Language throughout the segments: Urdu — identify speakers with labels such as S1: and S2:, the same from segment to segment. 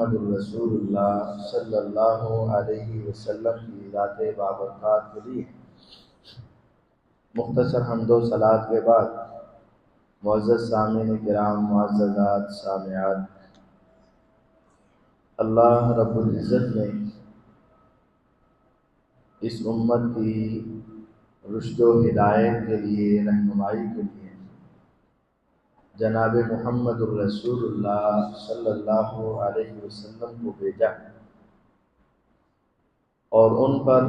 S1: محمد الرسول اللہ صلی اللہ علیہ وسلم کی ذات بابرکات کے لیے مختصر حمد و صلات کے بعد معزز سامعین کرام، معززات سامعات، اللہ رب العزت نے اس امت کی رشد و ہدایت کے لیے، رہنمائی کے لیے جناب محمد الرسول اللہ صلی اللہ علیہ وسلم کو بھیجا اور ان پر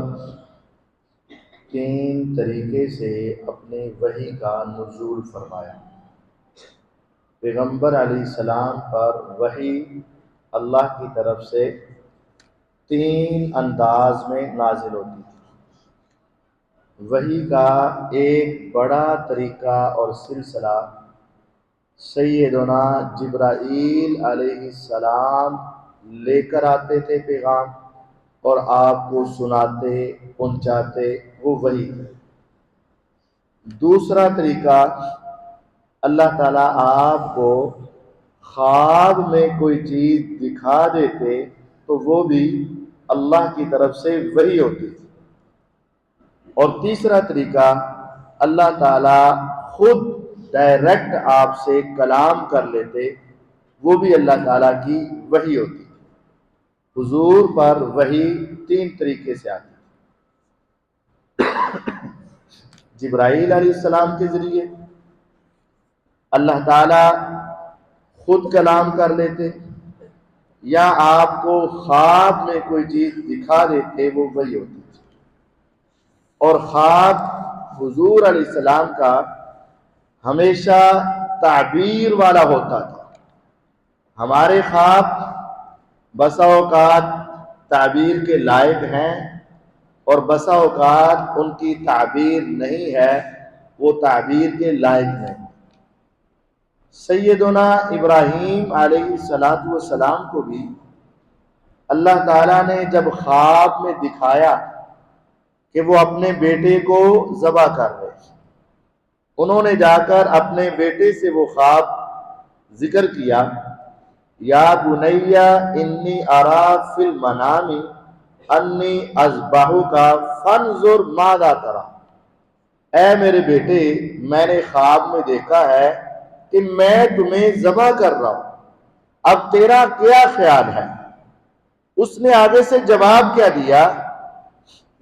S1: 3 طریقے سے اپنے وحی کا نزول فرمایا۔ پیغمبر علیہ السلام پر وحی اللہ کی طرف سے 3 انداز میں نازل ہوتی تھی۔ وحی کا ایک بڑا طریقہ اور سلسلہ سیدنا جبرائیل علیہ السلام لے کر آتے تھے پیغام اور آپ کو سناتے، پہنچاتے، وہ وحی۔ دوسرا طریقہ، اللہ تعالیٰ آپ کو خواب میں کوئی چیز دکھا دیتے تو وہ بھی اللہ کی طرف سے وحی ہوتی تھی۔ اور تیسرا طریقہ، اللہ تعالیٰ خود ڈائریکٹ آپ سے کلام کر لیتے، وہ بھی اللہ تعالیٰ کی وحی ہوتی تھی۔ حضور پر وحی 3 طریقے سے آتی تھی۔ جبرائیل علیہ السلام کے ذریعے اللہ تعالیٰ خود کلام کر لیتے، یا آپ کو خواب میں کوئی چیز دکھا دیتے، وہ وحی ہوتی تھی۔ اور خواب حضور علیہ السلام کا ہمیشہ تعبیر والا ہوتا تھا۔ ہمارے خواب بسا اوقات تعبیر کے لائق ہیں اور بسا اوقات ان کی تعبیر نہیں ہے، وہ تعبیر کے لائق ہیں۔ سیدنا ابراہیم علیہ السلام کو بھی اللہ تعالیٰ نے جب خواب میں دکھایا کہ وہ اپنے بیٹے کو ذبح کر رہے، انہوں نے جا کر اپنے بیٹے سے وہ خواب ذکر کیا، یا بنی انی ارا فی المنام انی اذبحک فانظر ماذا تری، اے میرے بیٹے، میں نے خواب میں دیکھا ہے کہ میں تمہیں ذبح کر رہا ہوں، اب تیرا کیا خیال ہے؟ اس نے آگے سے جواب کیا دیا،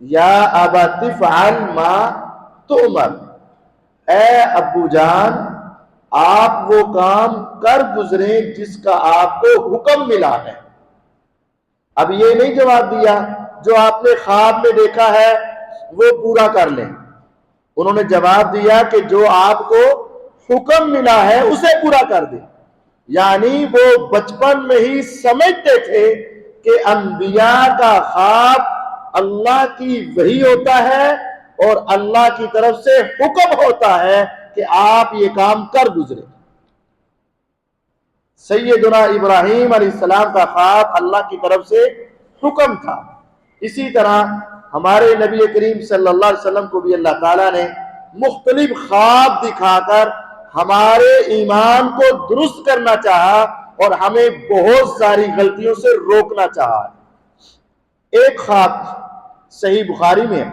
S1: یا ابت افعل ما تؤمر، اے ابو جان آپ وہ کام کر گزریں جس کا آپ کو حکم ملا ہے۔ اب یہ نہیں جواب دیا جو آپ نے خواب میں دیکھا ہے وہ پورا کر لیں، انہوں نے جواب دیا کہ جو آپ کو حکم ملا ہے اسے پورا کر دیں۔ یعنی وہ بچپن میں ہی سمجھتے تھے کہ انبیاء کا خواب اللہ کی وحی ہوتا ہے اور اللہ کی طرف سے حکم ہوتا ہے کہ آپ یہ کام کر گزرے۔ سیدنا ابراہیم علیہ السلام کا خواب اللہ کی طرف سے حکم تھا۔ اسی طرح ہمارے نبی کریم صلی اللہ علیہ وسلم کو بھی اللہ تعالیٰ نے مختلف خواب دکھا کر ہمارے ایمان کو درست کرنا چاہا اور ہمیں بہت ساری غلطیوں سے روکنا چاہا۔ ایک خواب صحیح بخاری میں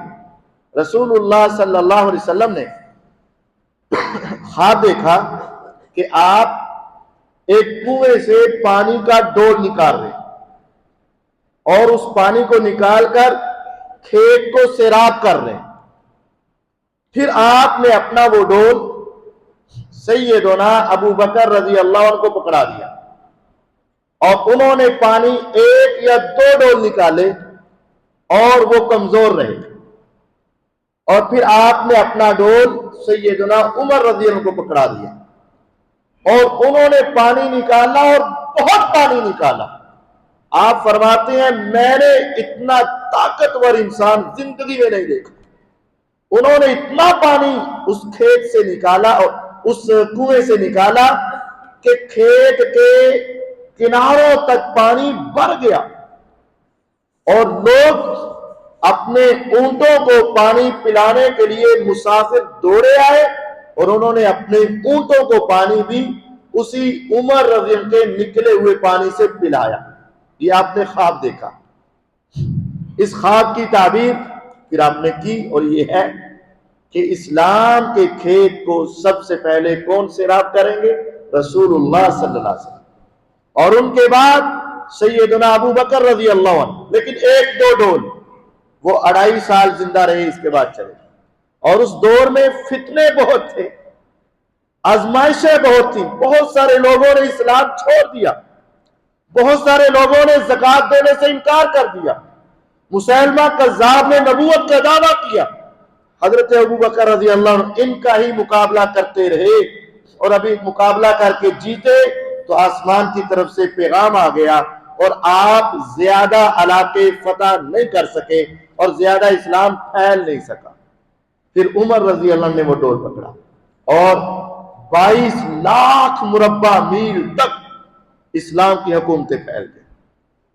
S1: رسول اللہ صلی اللہ علیہ وسلم نے خواب دیکھا کہ آپ ایک کنویں سے پانی کا ڈول نکال رہے اور اس پانی کو نکال کر کھیت کو سیراب کر رہے، پھر آپ نے اپنا وہ ڈول سیدنا ابو بکر رضی اللہ عنہ کو پکڑا دیا اور انہوں نے پانی 1 یا 2 ڈول نکالے اور وہ کمزور رہے، اور پھر آپ نے اپنا ڈول سیدنا عمر رضی اللہ عنہ کو پکڑا دیا اور انہوں نے پانی نکالا اور بہت پانی نکالا۔ آپ فرماتے ہیں میں نے اتنا طاقتور انسان زندگی میں نہیں دیکھا، انہوں نے اتنا پانی اس کھیت سے نکالا اور اس کنویں سے نکالا کہ کھیت کے کناروں تک پانی بھر گیا، اور لوگ اپنے اونٹوں کو پانی پلانے کے لیے مسافر دوڑے آئے اور انہوں نے اپنے اونٹوں کو پانی بھی اسی عمر رضی اللہ عنہ کے نکلے ہوئے پانی سے پلایا۔ یہ آپ نے خواب دیکھا. اس خواب کی تعبیر پھر آپ نے کی، اور یہ ہے کہ اسلام کے کھیت کو سب سے پہلے کون سے راب کریں گے؟ رسول اللہ صلی اللہ علیہ وسلم، اور ان کے بعد سیدنا ابو بکر رضی اللہ عنہ. لیکن ایک دو ڈول، وہ 2.5 سال زندہ رہے، اس کے بعد چلے. اور اس دور میں فتنے بہت تھے، آزمائشیں بہت تھیں، بہت سارے لوگوں نے اسلام چھوڑ دیا، بہت سارے لوگوں نے زکوٰۃ دینے سے انکار کر دیا، مسیلمہ کذاب نے نبوت کا دعویٰ کیا. حضرت ابو بکر رضی اللہ عنہ ان کا ہی مقابلہ کرتے رہے، اور ابھی مقابلہ کر کے جیتے تو آسمان کی طرف سے پیغام آ گیا، اور آپ زیادہ علاقے فتح نہیں کر سکے اور زیادہ اسلام پھیل نہیں سکا. پھر عمر رضی اللہ عنہ نے وہ ڈول پکڑا، اور 22 لاکھ مربع میل تک اسلام کی حکومتیں پھیل گئی،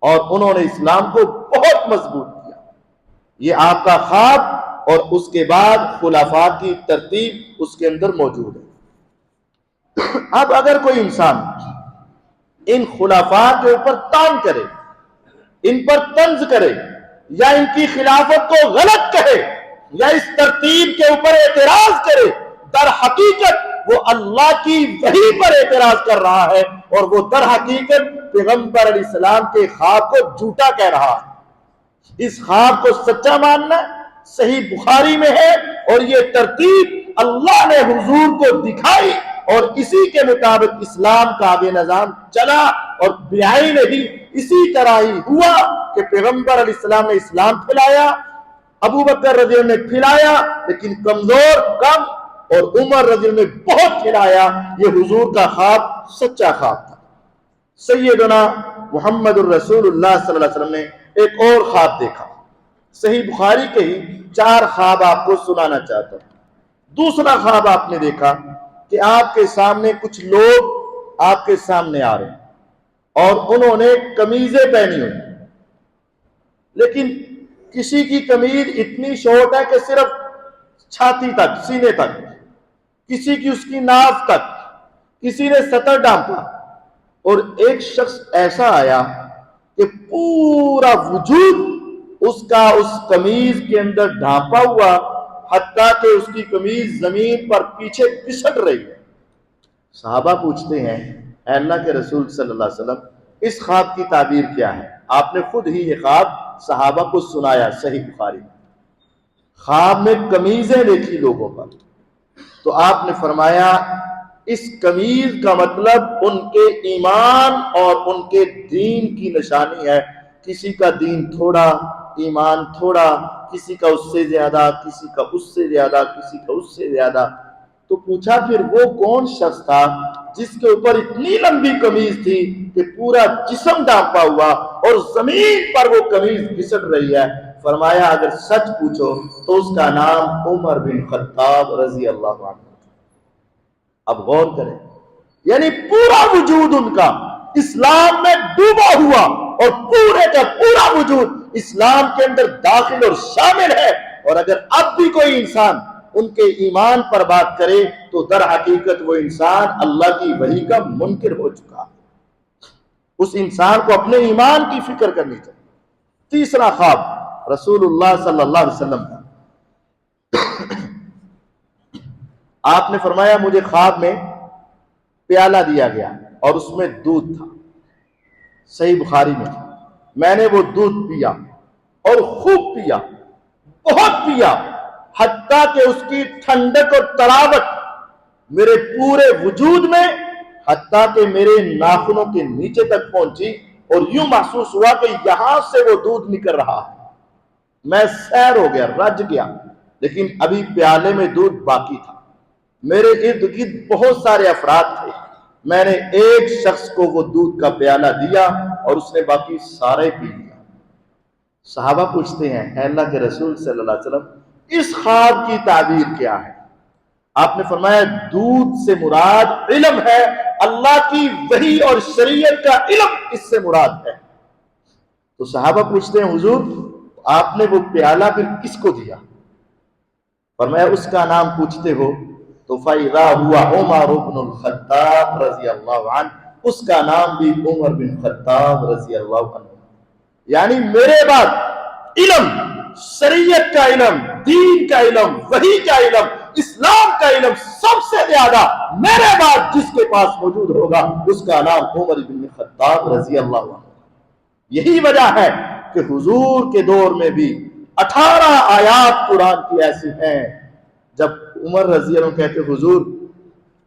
S1: اور انہوں نے اسلام کو بہت مضبوط کیا. یہ آپ کا خواب، اور اس کے بعد خلفاء کی ترتیب اس کے اندر موجود ہے. اب اگر کوئی انسان ان خلفاء کے اوپر طعن کرے، ان پر طنز کرے، یا ان کی خلافت کو غلط کہے، یا اس ترتیب کے اوپر اعتراض کرے، در حقیقت وہ اللہ کی وحی پر اعتراض کر رہا ہے، اور وہ در حقیقت پیغمبر علیہ السلام کے خواب کو جھوٹا کہہ رہا ہے. اس خواب کو سچا ماننا صحیح بخاری میں ہے، اور یہ ترتیب اللہ نے حضور کو دکھائی، اور اسی کے مطابق اسلام کا آگے نظام چلا، اور بعین ہی اسی طرح ہی ہوا کہ پیغمبر علیہ السلام نے اسلام پھیلایا، ابو بکر رضی اللہ عنہ نے پھیلایا لیکن کمزور کم، اور عمر رضی اللہ عنہ نے بہت پھیلایا. یہ حضور کا خواب سچا خواب تھا. سیدنا محمد الرسول اللہ صلی اللہ علیہ وسلم نے ایک اور خواب دیکھا. صحیح بخاری کے ہی 4 خواب آپ کو سنانا چاہتا ہوں. دوسرا خواب آپ نے دیکھا کہ آپ کے سامنے کچھ لوگ آپ کے سامنے آ رہے ہیں، اور انہوں نے قمیضیں پہنی ہوئی، لیکن کسی کی قمیض اتنی شارٹ ہے کہ صرف چھاتی تک، سینے تک، کسی کی اس کی ناف تک، کسی نے سطر ڈھانپا، اور ایک شخص ایسا آیا کہ پورا وجود اس کا اس قمیض کے اندر ڈھانپا ہوا، حتیٰ کہ اس کی قمیض زمین پر پیچھے پسٹ رہی ہے. صحابہ پوچھتے ہیں اے اللہ کے رسول صلی اللہ علیہ وسلم، اس خواب کی تعبیر کیا ہے؟ آپ نے خود ہی یہ خواب صحابہ کو سنایا. صحیح بخاری میں خواب میں قمیضیں دیکھی لوگوں پر، تو آپ نے فرمایا اس قمیض کا مطلب ان کے ایمان اور ان کے دین کی نشانی ہے. کسی کا دین تھوڑا، ایمان تھوڑا، کسی کا اس سے زیادہ، کسی کا اس سے زیادہ، کسی کا اس سے زیادہ. تو پوچھا پھر وہ کون شخص تھا جس کے اوپر اتنی لمبی قمیض تھی کہ پورا جسم ڈھانپا ہوا اور زمین پر وہ قمیض گھسٹ رہی ہے؟ فرمایا اگر سچ پوچھو تو اس کا نام عمر بن خطاب رضی اللہ عنہ. اب غور کریں، یعنی پورا وجود ان کا اسلام میں ڈوبا ہوا، اور پورے کا پورا وجود اسلام کے اندر داخل اور شامل ہے. اور اگر اب بھی کوئی انسان ان کے ایمان پر بات کرے تو در حقیقت وہ انسان اللہ کی وحی کا منکر ہو چکا. اس انسان کو اپنے ایمان کی فکر کرنی چاہیے. تیسرا خواب رسول اللہ صلی اللہ علیہ وسلم کا. آپ نے فرمایا مجھے خواب میں پیالہ دیا گیا اور اس میں دودھ تھا. صحیح بخاری میں نے وہ دودھ پیا اور خوب پیا، بہت پیا، حتیٰ کہ اس کی ٹھنڈک اور تراوت میرے پورے وجود میں، حتیٰ کہ میرے ناخنوں کے نیچے تک پہنچی، اور یوں محسوس ہوا کہ یہاں سے وہ دودھ نکل رہا ہے. میں سیر ہو گیا، رج گیا، لیکن ابھی پیالے میں دودھ باقی تھا. میرے ارد گرد بہت سارے افراد تھے. میں نے ایک شخص کو وہ دودھ کا پیالہ دیا اور اس نے باقی سارے پی لیا. صحابہ پوچھتے ہیں اے اللہ کے رسول صلی اللہ علیہ وسلم اس خواب کی تعبیر کیا ہے؟ آپ نے فرمایا دودھ سے مراد علم ہے، اللہ کی وحی اور شریعت کا علم اس سے مراد ہے. تو صحابہ پوچھتے ہیں حضور آپ نے وہ پیالہ پھر کس کو دیا؟ فرمایا اس کا نام پوچھتے ہو تو فَإِذَا هُوَ عُمَرُ بْنُ الْخَطَّابِ رضی اللہ عنہ. اس کا نام بھی عمر بن خطاب رضی اللہ عنہ. یعنی میرے بعد علم، شریعت کا علم، دین کا علم، وحی کا علم، اسلام کا علم سب سے زیادہ میرے بعد جس کے پاس موجود ہوگا اس کا نام عمر بن خطاب رضی اللہ عنہ. یہی وجہ ہے کہ حضور کے دور میں بھی 18 آیات قرآن کی ایسی ہیں. جب عمر رضی اللہ عنہ کہتے حضور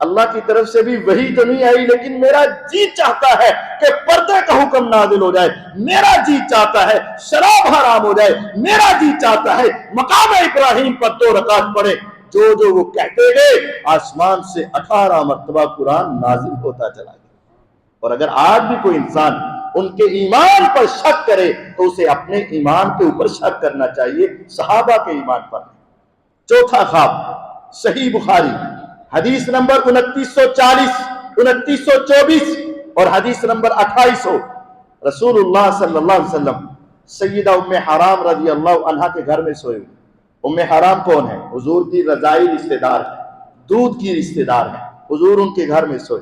S1: اللہ کی طرف سے بھی وحی تو نہیں آئی لیکن میرا جی چاہتا ہے کہ پردے کا حکم نازل ہو جائے، میرا جی چاہتا ہے شراب حرام ہو جائے، میرا جی چاہتا ہے مقام ابراہیم پر 2 رکعت پڑھے. جو وہ کہتے گئے آسمان سے 18 مرتبہ قرآن نازل ہوتا چلا گیا. اور اگر آج بھی کوئی انسان ان کے ایمان پر شک کرے تو اسے اپنے ایمان کے اوپر شک کرنا چاہیے، صحابہ کے ایمان پر. چوتھا خواب صحیح بخاری حدیث نمبر 2940 2924 اور حدیث نمبر 2800. رسول اللہ صلی اللہ علیہ وسلم سیدہ ام حرام رضی اللہ عنہا کے گھر میں سوئے ہوئے. ام حرام کون ہے؟ حضور کی رضائی رشتہ دار ہے، دودھ کی رشتہ دار ہے. حضور ان کے گھر میں سوئے،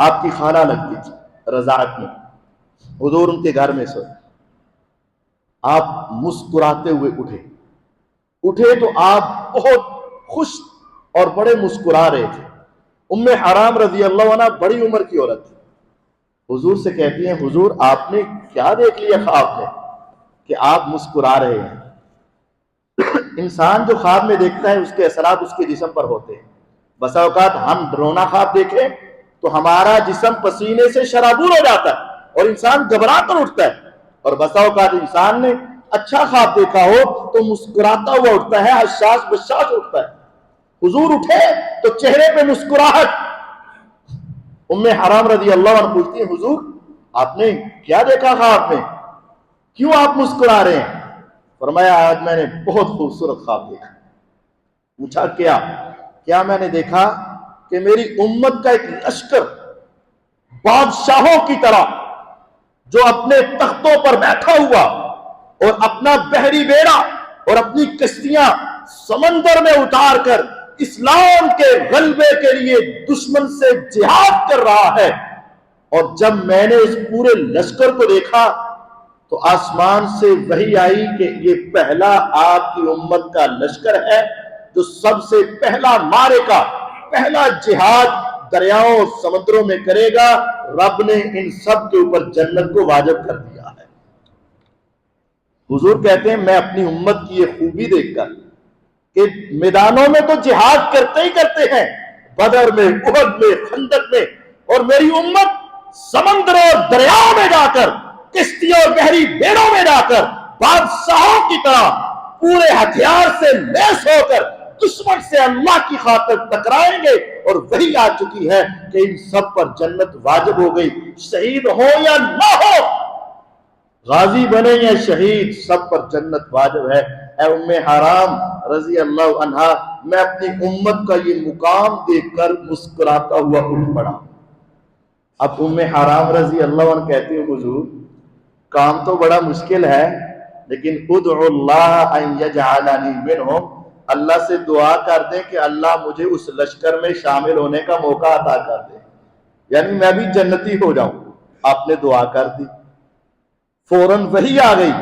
S1: آپ کی خالہ لگتی تھی رضاعت میں. حضور ان کے گھر میں سوئے، آپ مسکراتے ہوئے اٹھے تو آپ بہت خوش اور بڑے مسکرا رہے تھے. ام حرام رضی اللہ عنہ بڑی عمر کی عورت تھی. حضور سے کہتی ہیں حضور آپ نے کیا دیکھ لیا خواب میں کہ آپ مسکرا رہے ہیں؟ انسان جو خواب میں دیکھتا ہے اس کے اثرات اس کے جسم پر ہوتے ہیں. بسا اوقات ہم ڈرونا خواب دیکھیں تو ہمارا جسم پسینے سے شرابور ہو جاتا ہے اور انسان گھبرا کر اٹھتا ہے. اور بسا اوقات انسان نے اچھا خواب دیکھا ہو تو مسکراتا ہوا اٹھتا ہے، حساس بشاش اٹھتا ہے. حضور اٹھے تو چہرے پہ مسکراہٹ. ام حرام رضی اللہ عنہ پوچھتی ہیں حضور آپ نے کیا دیکھا خواب میں، کیوں آپ مسکرا رہے ہیں؟ فرمایا آج میں نے بہت خوبصورت خواب دیکھا. پوچھا کیا میں نے دیکھا کہ میری امت کا ایک لشکر بادشاہوں کی طرح جو اپنے تختوں پر بیٹھا ہوا اور اپنا بحری بیڑا اور اپنی کشتیاں سمندر میں اتار کر اسلام کے غلبے کے لیے دشمن سے جہاد کر رہا ہے. اور جب میں نے اس پورے لشکر کو دیکھا تو آسمان سے وحی آئی کہ یہ پہلا آپ کی امت کا لشکر ہے جو سب سے پہلا معرکہ، پہلا جہاد دریاؤں سمندروں میں کرے گا. رب نے ان سب کے اوپر جنت کو واجب کر دیا ہے. حضور کہتے ہیں میں اپنی امت کی یہ خوبی دیکھ کر کہ میدانوں میں تو جہاد کرتے ہی کرتے ہیں، بدر میں، احد میں، خندق میں، اور میری امت سمندروں اور دریاؤں میں جا کر، کشتیوں اور بحری بیڑوں میں جا کر بادشاہوں کی طرح پورے ہتھیار سے لیس ہو کر دشمن سے اللہ کی خاطر ٹکرائیں گے. اور وہی آ چکی ہے کہ ان سب پر جنت واجب ہو گئی. شہید ہو یا نہ ہو، غازی بنے یا شہید، سب پر جنت واجب ہے. اے ام حرام رضی اللہ عنہا میں اپنی امت کا یہ مقام دیکھ کر مسکراتا ہوا اٹھ پڑا. اب ام حرام رضی اللہ عنہ کہتی ہیں حضور کام تو بڑا مشکل ہے لیکن ادعو اللہ ان یجعلنی منہم، اللہ سے دعا کر دیں کہ اللہ مجھے اس لشکر میں شامل ہونے کا موقع عطا کر دے، یعنی میں بھی جنتی ہو جاؤں. آپ نے دعا کر دی، فوراً وحی آ گئی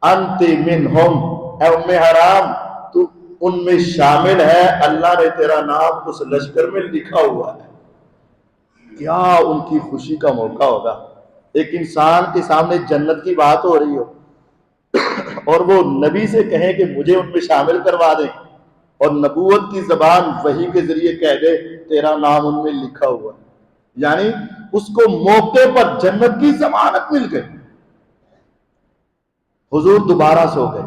S1: انت منہم، اے ام حرام تو ان میں شامل ہے، اللہ نے تیرا نام اس لشکر میں لکھا ہوا ہے. کیا ان کی خوشی کا موقع ہوگا. ایک انسان کے سامنے جنت کی بات ہو رہی ہو اور وہ نبی سے کہیں کہ مجھے ان میں شامل کروا دیں، اور نبوت کی زبان وحی کے ذریعے کہہ دے تیرا نام ان میں لکھا ہوا، یعنی اس کو موقع پر جنت کی ضمانت مل گئی. حضور دوبارہ سو گئے،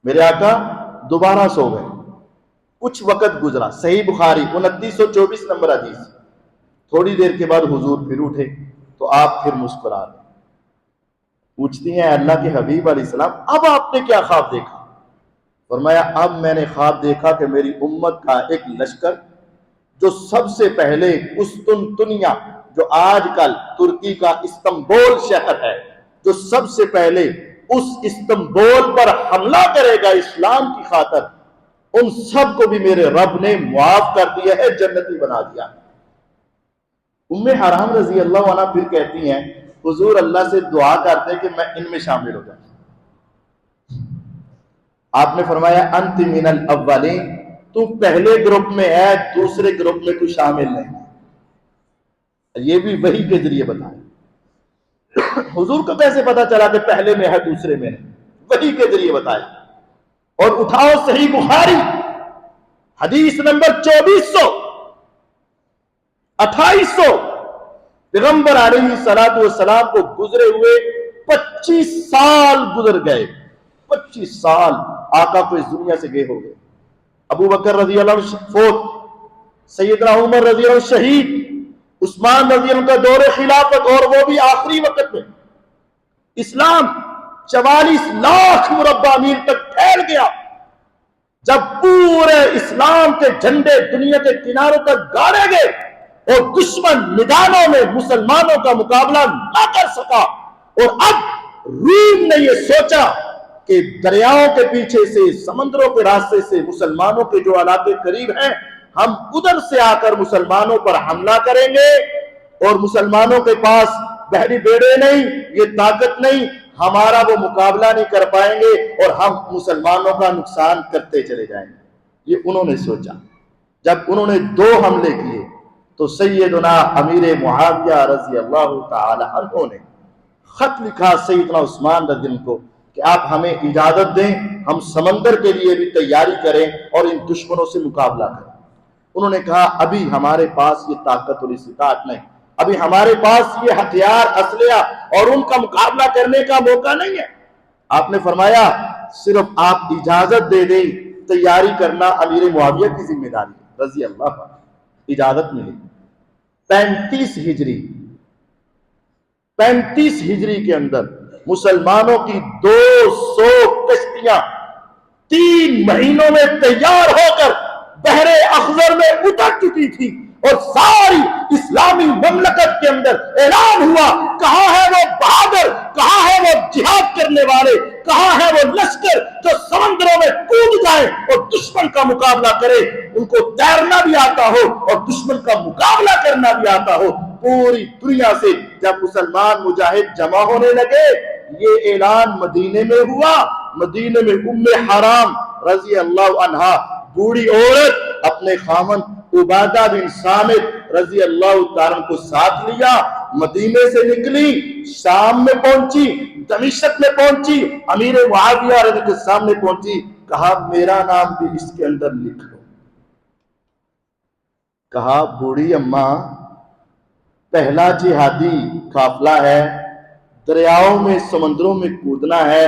S1: میرے آقا دوبارہ سو گئے. کچھ وقت گزرا، صحیح بخاری 2924 نمبر حدیث. تھوڑی دیر کے بعد حضور پھر اٹھے تو آپ پھر مسکرا رہے. پوچھتی ہیں اللہ کے حبیب علیہ السلام اب آپ نے کیا خواب دیکھا؟ فرمایا اب میں نے خواب دیکھا کہ میری امت کا ایک لشکر جو سب سے پہلے قسطنطنیہ جو آج کل ترکی کا استنبول شہر ہے، جو سب سے پہلے اس استنبول پر حملہ کرے گا اسلام کی خاطر، ان سب کو بھی میرے رب نے معاف کر دیا ہے، جنتی بنا دیا. ام حرام رضی اللہ عنہ پھر کہتی ہیں حضور اللہ سے دعا کرتے کہ میں ان میں شامل ہو جاؤں. آپ نے فرمایا انت من الاولین، تو پہلے گروپ میں ہے، دوسرے گروپ میں تو شامل نہیں. یہ بھی وحی کے ذریعے بتایا. حضور کو کیسے پتا چلا کہ پہلے میں ہے دوسرے میں نہیں؟ وحی کے ذریعے بتایا. اور اٹھاؤ صحیح بخاری حدیث نمبر 2400 2800، پیغمبر علیہ الصلوۃ والسلام کو گزرے ہوئے 25 سال گزر گئے. 25 سال آقا کو اس دنیا سے گئے ہو گئے. ابو بکر رضی اللہ عنہ فوت، سیدنا عمر رضی اللہ عنہ شہید، عثمان رضی اللہ عنہ کا دور خلافت، اور وہ بھی آخری وقت میں. اسلام 44 لاکھ مربع میل تک پھیل گیا. جب پورے اسلام کے جھنڈے دنیا کے کناروں تک گاڑے گئے اور دشمن میدانوں میں مسلمانوں کا مقابلہ نہ کر سکا، اور اب روم نے یہ سوچا کہ دریاؤں کے پیچھے سے، سمندروں کے راستے سے مسلمانوں کے جو علاقے قریب ہیں، ہم ادھر سے آ کر مسلمانوں پر حملہ کریں گے، اور مسلمانوں کے پاس بحری بیڑے نہیں، یہ طاقت نہیں، ہمارا وہ مقابلہ نہیں کر پائیں گے اور ہم مسلمانوں کا نقصان کرتے چلے جائیں گے. یہ انہوں نے سوچا. جب انہوں نے 2 حملے کیے تو سیدنا امیر معاویہ رضی اللہ تعالی عنہ نے خط لکھا سیدنا عثمان رضی اللہ عنہ کو کہ آپ ہمیں اجازت دیں، ہم سمندر کے لیے بھی تیاری کریں اور ان دشمنوں سے مقابلہ کریں. انہوں نے کہا ابھی ہمارے پاس یہ طاقت اور استطاعت نہیں، ابھی ہمارے پاس یہ ہتھیار، اسلحہ اور ان کا مقابلہ کرنے کا موقع نہیں ہے. آپ نے فرمایا صرف آپ اجازت دے دیں، تیاری کرنا امیر معاویہ کی ذمہ داری ہے رضی اللہ عنہ. اجازت ملی. 35 ہجری کے اندر مسلمانوں کی 200 کشتیاں 3 مہینوں میں تیار ہو کر بحر اخضر میں اتر چکی تھی، اور ساری اسلامی مملکت کے اندر اعلان ہوا کہاں ہے وہ بہادر، کہاں ہے وہ جہاد کرنے والے، کہاں ہے وہ لشکر جو سمندروں میں کود جائے اور دشمن کا مقابلہ کرے. ان کو تیرنا بھی آتا ہو اور دشمن کا مقابلہ کرنا بھی آتا ہو. پوری دنیا سے جب مسلمان مجاہد جمع ہونے لگے، یہ اعلان مدینے میں ہوا. مدینے میں ام حرام رضی اللہ عنہا، بوڑھی عورت، اپنے خامن عبادہ بن صامت رضی اللہ تعالیٰ کو ساتھ لیا، مدینے سے نکلی، شام میں پہنچی، دمشق میں پہنچی، امیر معاویہ رضی کے سامنے پہنچی. کہا میرا نام بھی اس کے اندر لکھ لو. کہا بوڑھی اماں، پہلا جہادی قافلہ ہے، دریاؤں میں سمندروں میں کودنا ہے،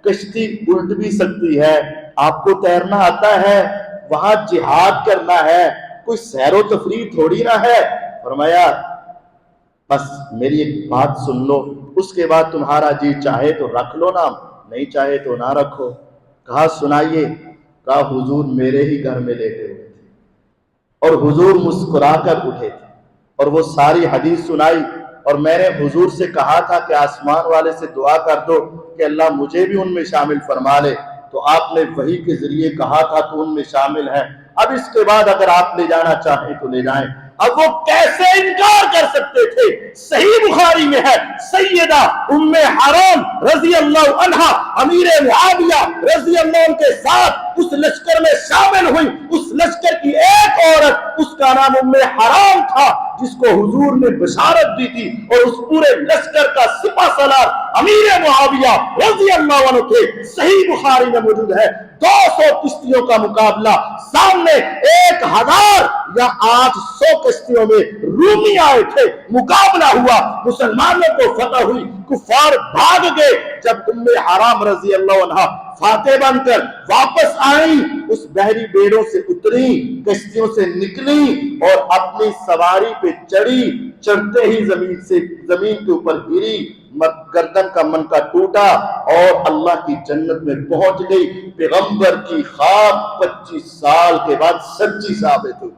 S1: کشتی الٹ بھی سکتی ہے، آپ کو تیرنا آتا ہے، وہاں جہاد کرنا ہے، کوئی سیر و تفریح تھوڑی نہ ہے. فرمایا بس میری ایک بات سن لو، اس کے بعد تمہارا جی چاہے تو رکھ لو نام، نہیں چاہے تو نہ رکھو. کہا سنائیے. کہا حضور میرے ہی گھر میں لیٹے ہوئے تھے اور حضور مسکرا کر اٹھے تھے، اور وہ ساری حدیث سنائی. اور میں نے حضور سے کہا تھا کہ آسمان والے سے دعا کر دو کہ اللہ مجھے بھی ان میں شامل فرما لے. تو آپ نے وحی کے ذریعے کہا تھا تو ان میں شامل ہے. اب اس کے بعد اگر آپ لے جانا چاہیں تو لے جائیں. اب وہ کیسے انکار کر سکتے تھے؟ صحیح بخاری میں ہے سیدہ ام حرام رضی اللہ عنہا امیر معاویہ رضی اللہ عنہ کے ساتھ اس لشکر میں شامل ہوئی. اس لشکر کی ایک عورت، اس کا نام ام حرام تھا، جس کو حضور نے بشارت دی تھی، اور اس پورے لشکر کا سپہ سالار امیر معاویہ رضی اللہ عنہ تھے. صحیح بخاری میں موجود ہے. 200 کشتیوں کا مقابلہ، سامنے 1000 یا 800 کشتیوں میں رومی آئے تھے. مقابلہ ہوا، مسلمانوں کو فتح ہوئی، کفار بھاگ گئے. جب ام حرام رضی اللہ عنہ فاتح بن کر واپس آئیں، اس بحری بیڑوں سے اتری، کشتیوں سے نکلی اور اپنی سواری پہ چڑھی. چڑھتے ہی زمین کے اوپر گری، گردن کا منکا ٹوٹا اور اللہ کی جنت میں پہنچ گئی. پیغمبر کی خواب 25 سال کے بعد سچی ثابت ہوئی.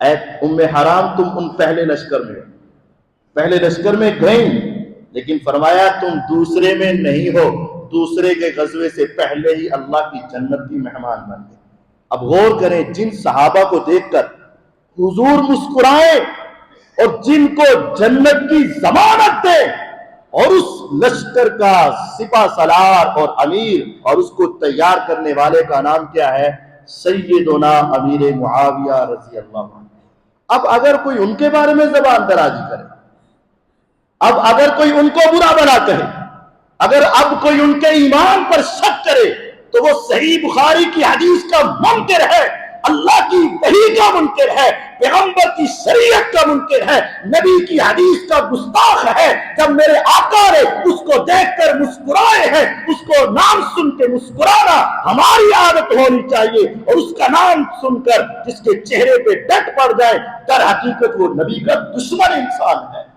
S1: اے ام حرام، تم ان پہلے لشکر میں گئیں، لیکن فرمایا تم دوسرے میں نہیں ہو. دوسرے کے غزوے سے پہلے ہی اللہ کی جنت کی مہمان بن گئے. اب غور کریں، جن صحابہ کو دیکھ کر حضور مسکرائے اور جن کو جنت کی ضمانت دے، اور اس لشکر کا سپہ سالار اور امیر اور اس کو تیار کرنے والے کا نام کیا ہے؟ سیدنا امیر معاویہ رضی اللہ عنہ۔ اب اگر کوئی ان کے بارے میں زبان درازی کرے، اب اگر کوئی ان کو برا بنا کہے، اگر اب کوئی ان کے ایمان پر شک کرے، تو وہ صحیح بخاری کی حدیث کا منکر ہے، اللہ کی وحی کا منکر ہے، پیغمبر کی شریعت کا منکر ہے، نبی کی حدیث کا گستاخ ہے۔ جب میرے آقا نے اس کو دیکھ کر مسکرائے ہیں، اس کو نام سن کے مسکرانا ہماری عادت ہونی چاہیے، اور اس کا نام سن کر جس کے چہرے پہ ڈٹ پڑ جائے، در حقیقت وہ نبی کا دشمن انسان ہے۔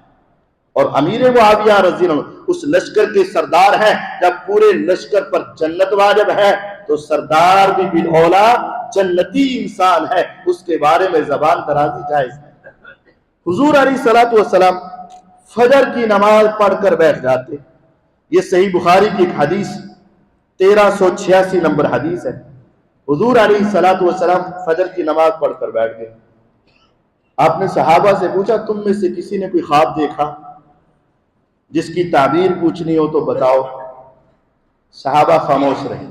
S1: اور امیر معاویہ رضی اللہ عنہ اس لشکر کے سردار ہیں۔ جب پورے لشکر پر جنت واجب ہے تو سردار بھی بالاولا جنتی انسان ہے، اس کے بارے میں زبان درازی جائز ہے۔ حضور علیہ الصلوۃ والسلام فجر کی نماز پڑھ کر بیٹھ جاتے۔ یہ صحیح بخاری کی ایک حدیث 1386 نمبر حدیث ہے۔ حضور علیہ الصلوۃ والسلام فجر کی نماز پڑھ کر بیٹھ گئے۔ آپ نے صحابہ سے پوچھا، تم میں سے کسی نے کوئی خواب دیکھا؟ جس کی تعبیر پوچھنی ہو تو بتاؤ۔ صحابہ خاموش رہے۔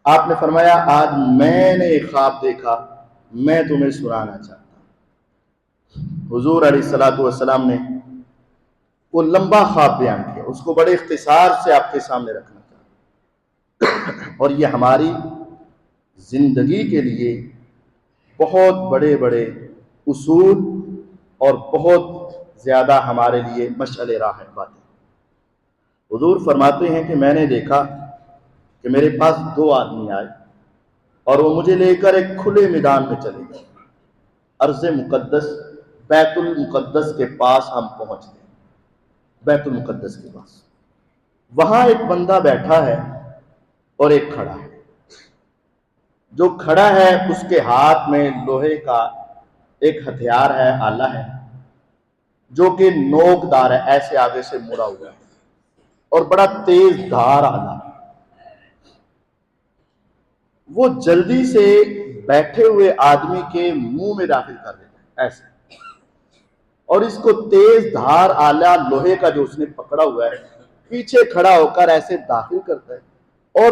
S1: آپ نے فرمایا، آج میں نے ایک خواب دیکھا، میں تمہیں سنانا چاہتا ہوں۔ حضور علیہ الصلوۃ والسلام نے وہ لمبا خواب بیان کیا، اس کو بڑے اختصار سے آپ کے سامنے رکھنا چاہتا، اور یہ ہماری زندگی کے لیے بہت بڑے بڑے اصول اور بہت زیادہ ہمارے لیے مشعل راہ باتیں۔ حضور فرماتے ہیں کہ میں نے دیکھا کہ میرے پاس دو آدمی آئے اور وہ مجھے لے کر ایک کھلے میدان میں چلے گئے۔ ارض مقدس بیت المقدس کے پاس ہم پہنچ گئے۔ بیت المقدس کے پاس وہاں ایک بندہ بیٹھا ہے اور ایک کھڑا ہے۔ جو کھڑا ہے اس کے ہاتھ میں لوہے کا ایک ہتھیار ہے، آلہ ہے، جو کہ نوک دار ہے، ایسے آگے سے مڑا ہوا ہے اور بڑا تیز دھار آلہ۔ وہ جلدی سے بیٹھے ہوئے آدمی کے منہ میں داخل کر دیتا ہے ایسے، اور اس کو تیز دھار آلہ لوہے کا جو اس نے پکڑا ہوا ہے پیچھے کھڑا ہو کر ایسے داخل کرتا ہے اور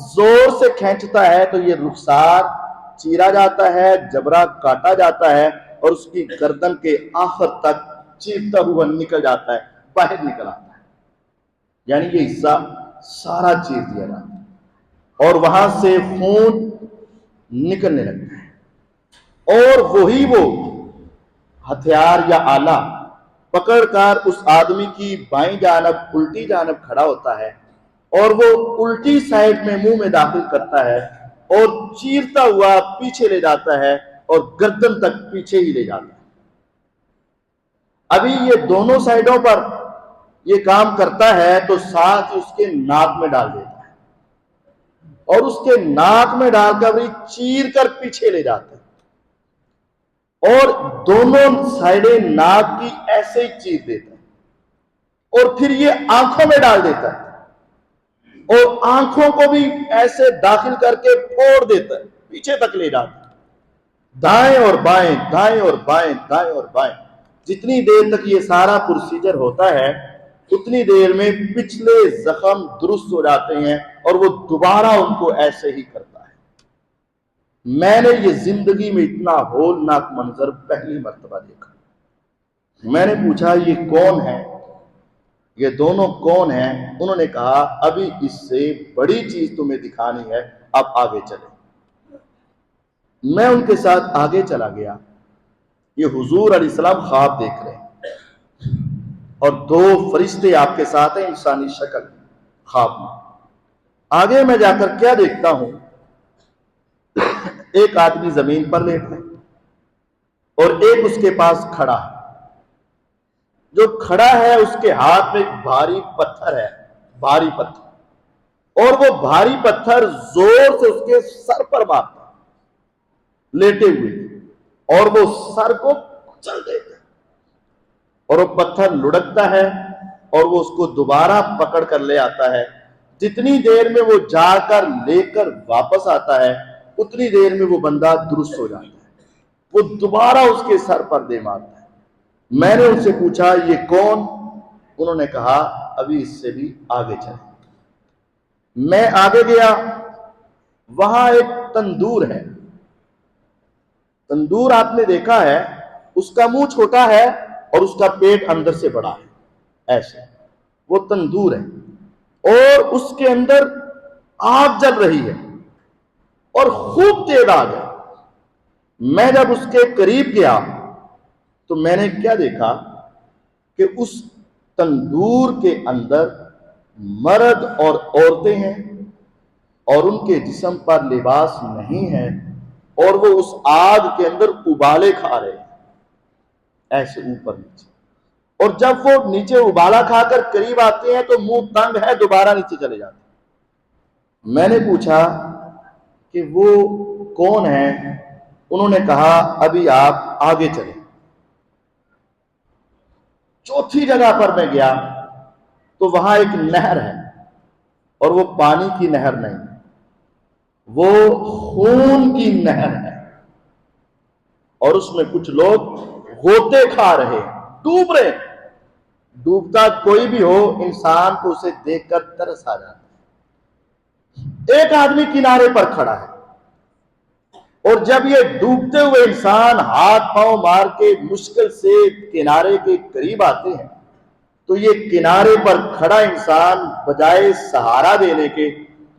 S1: زور سے کھینچتا ہے تو یہ رخسار چیرا جاتا ہے، جبرا کاٹا جاتا ہے، اور اس کی گردن کے آخر تک چیرتا ہوا نکل جاتا ہے، باہر نکل آتا ہے، یعنی یہ حصہ سارا چیر دیا جاتا ہے اور وہاں سے خون نکلنے لگتا ہے، اور وہی وہ ہتھیار یا آلہ پکڑ کر اس آدمی کی بائیں جانب الٹی جانب کھڑا ہوتا ہے اور وہ الٹی سائڈ میں منہ میں داخل کرتا ہے اور چیرتا ہوا پیچھے لے جاتا ہے اور گردن تک پیچھے ہی لے جاتا ہے۔ ابھی یہ دونوں سائڈوں پر یہ کام کرتا ہے تو ساتھ اس کے ناک میں ڈال دیتا ہے اور اس کے ناک میں ڈال کر بھی چیر کر پیچھے لے جاتا ہے اور دونوں سائڈیں ناک کی ایسے ہی چیر دیتا ہے اور پھر یہ آنکھوں میں ڈال دیتا ہے اور آنکھوں کو بھی ایسے داخل کر کے پھوڑ دیتا ہے، پیچھے تک لے جاتا ہے، دائیں اور بائیں، دائیں اور بائیں، دائیں اور بائیں۔ جتنی دیر تک یہ سارا پروسیجر ہوتا ہے اتنی دیر میں پچھلے زخم درست ہو جاتے ہیں اور وہ دوبارہ ان کو ایسے ہی کرتا ہے۔ میں نے یہ زندگی میں اتنا ہولناک منظر پہلی مرتبہ دیکھا۔ میں نے پوچھا یہ کون ہے، یہ دونوں کون ہیں؟ انہوں نے کہا ابھی اس سے بڑی چیز تمہیں دکھانی ہے، اب آگے چلے۔ میں ان کے ساتھ آگے چلا گیا۔ یہ حضور علیہ السلام خواب دیکھ رہے ہیں اور دو فرشتے آپ کے ساتھ ہیں انسانی شکل خواب میں۔ آگے میں جا کر کیا دیکھتا ہوں، ایک آدمی زمین پر لیٹا ہے اور ایک اس کے پاس کھڑا ہے۔ جو کھڑا ہے اس کے ہاتھ میں ایک بھاری پتھر ہے، بھاری پتھر، اور وہ بھاری پتھر زور سے اس کے سر پر مارتا ہے لیٹے ہوئے، اور وہ سر کو کچل دیتا ہے اور وہ پتھر لڑکتا ہے اور وہ اس کو دوبارہ پکڑ کر لے آتا ہے۔ جتنی دیر میں وہ جا کر لے کر واپس آتا ہے اتنی دیر میں وہ بندہ درست ہو جاتا ہے۔ وہ دوبارہ اس کے سر پر دے مارتا ہے۔ میں نے ان سے پوچھا یہ کون؟ انہوں نے کہا ابھی اس سے بھی آگے چلیں۔ میں آگے گیا، وہاں ایک تندور ہے۔ تندور آپ نے دیکھا ہے، اس کا منہ چھوٹا ہے اور اس کا پیٹ اندر سے بڑا ہے، ایسے وہ تندور ہے، اور اس کے اندر آگ جل رہی ہے اور خوب تیز آگ ہے۔ میں جب اس کے قریب گیا تو میں نے کیا دیکھا کہ اس تندور کے اندر مرد اور عورتیں ہیں، اور ان کے جسم پر لباس نہیں ہے، اور وہ اس آگ کے اندر ابالے کھا رہے ہیں، ایسے اوپر نیچے۔ اور جب وہ نیچے ابالا کھا کر قریب آتے ہیں تو منہ تنگ ہے، دوبارہ نیچے چلے جاتے ہیں۔ میں نے پوچھا کہ وہ کون ہے؟ انہوں نے کہا ابھی آپ آگے چلیں۔ چوتھی جگہ پر میں گیا تو وہاں ایک نہر ہے، اور وہ پانی کی نہر نہیں، وہ خون کی نہر ہے، اور اس میں کچھ لوگ غوطے کھا رہے ہیں، ڈوب رہے ہیں۔ ڈوبتا کوئی بھی ہو، انسان کو اسے دیکھ کر ترس آ جاتا ہے۔ ایک آدمی کنارے پر کھڑا ہے، اور جب یہ ڈوبتے ہوئے انسان ہاتھ پاؤں مار کے مشکل سے کنارے کے قریب آتے ہیں تو یہ کنارے پر کھڑا انسان بجائے سہارا دینے کے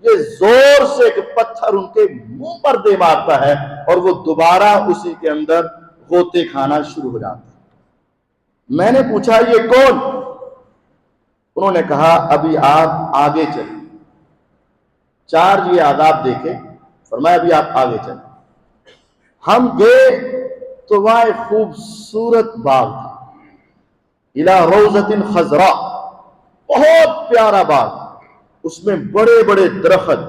S1: یہ زور سے ایک پتھر ان کے منہ پر دے مارتا ہے، اور وہ دوبارہ اسی کے اندر غوطے کھانا شروع ہو جاتا ہے۔ میں نے پوچھا یہ کون؟ انہوں نے کہا ابھی آپ آگے چلیں۔ چار یہ آداب دیکھے، فرمایا ابھی آپ آگے چلیں۔ ہم گئے تو وہاں ایک خوبصورت باغ تھا، الى روضۃ خضراء، بہت پیارا باغ، اس میں بڑے بڑے درخت،